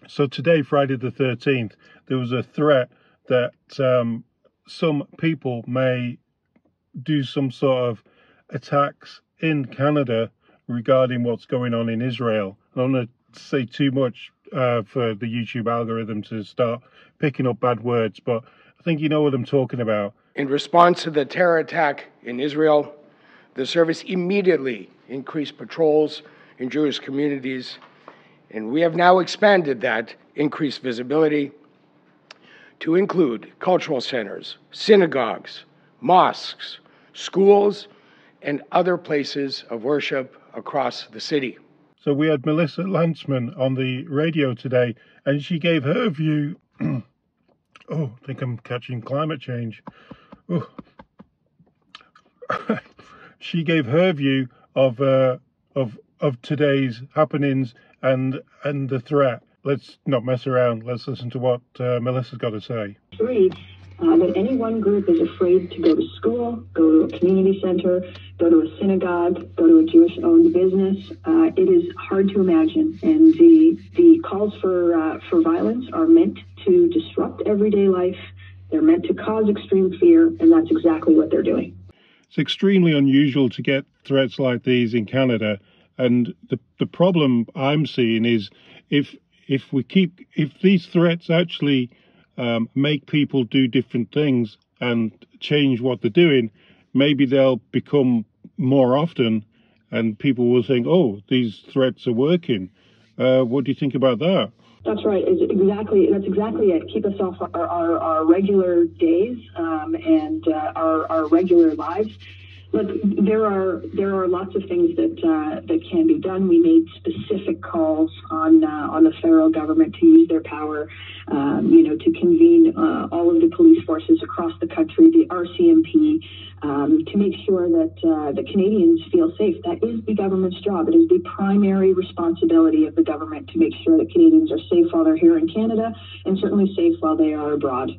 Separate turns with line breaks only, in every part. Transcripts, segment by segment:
So today, Friday the 13th, there was a threat that some people may do some sort of attacks in Canada regarding what's going on in Israel. I don't want to say too much for the YouTube algorithm to start picking up bad words, but I think you know what I'm talking about.
In response to the terror attack in Israel, the service immediately increased patrols in Jewish communities, and we have now expanded that increased visibility to include cultural centers, synagogues, mosques, schools, and other places of worship across the city.
So we had Melissa Lantsman on the radio today, and she gave her view. Oh, I think I'm catching climate change. Oh. She gave her view of today's happenings and the threat. Let's not mess around. Let's listen to what Melissa's got to say.
That any one group is afraid to go to school, go to a community center, go to a synagogue, go to a Jewish-owned business. It is hard to imagine, and the calls for violence are meant to disrupt everyday life. They're meant to cause extreme fear, and that's exactly what they're doing.
It's extremely unusual to get threats like these in Canada, and the problem I'm seeing is if these threats actually make people do different things and change what they're doing, maybe they'll become more often, and people will think, "Oh, these threats are working." What do you think about that?
That's right. That's exactly it. Keep us off our regular days and our regular lives. Look, there are lots of things that can be done. We made specific calls on the federal government to use their power, to convene all of the police forces across the country, the RCMP, to make sure that the Canadians feel safe. That is the government's job. It is the primary responsibility of the government to make sure that Canadians are safe while they're here in Canada, and certainly safe while they are abroad.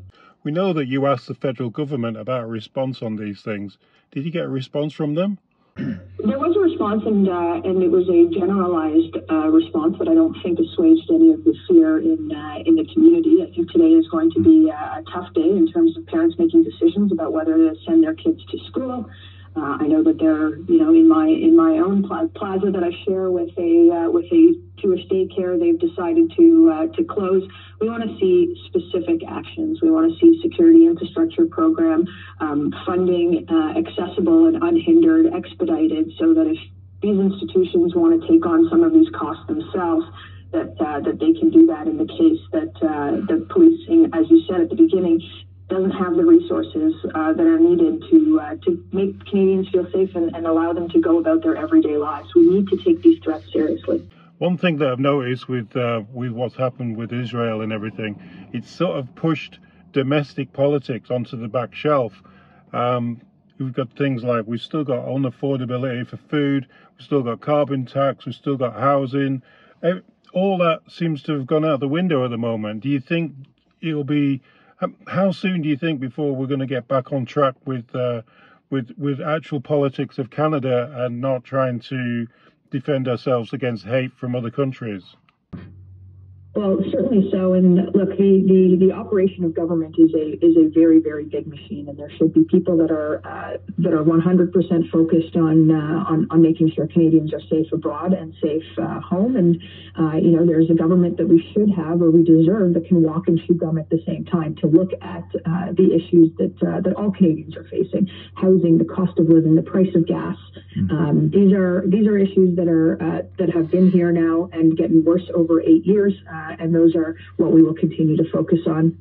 We know that you asked the federal government about a response on these things. Did you get a response from them?
There was a response, and it was a generalized response that I don't think assuaged any of the fear in the community. I think today is going to be a tough day in terms of parents making decisions about whether to send their kids to school. I know that they're, in my own plaza that I share with a Jewish daycare, they've decided to close. We want to see specific actions. We want to see security infrastructure program funding accessible and unhindered, expedited, so that if these institutions want to take on some of these costs themselves, that they can do that in the case that the policing, as you said at the beginning, doesn't have the resources that are needed to make Canadians feel safe and allow them to go about their everyday lives. We need to take these threats seriously.
One thing that I've noticed with what's happened with Israel and everything, it's sort of pushed domestic politics onto the back shelf. We've got things like we've still got unaffordability for food, we've still got carbon tax, we've still got housing. All that seems to have gone out the window at the moment. Do you think it'll be? How soon do you think before we're going to get back on track with actual politics of Canada and not trying to defend ourselves against hate from other countries?
Well, certainly so. And look, the operation of government is a very, very big machine, and there should be people that are 100% focused on making sure Canadians are safe abroad and safe home. And there's a government that we should have, or we deserve, that can walk and chew gum at the same time to look at the issues that all Canadians are facing: housing, the cost of living, the price of gas. These are issues that have been here now and getting worse over 8 years. And those are what we will continue to focus on.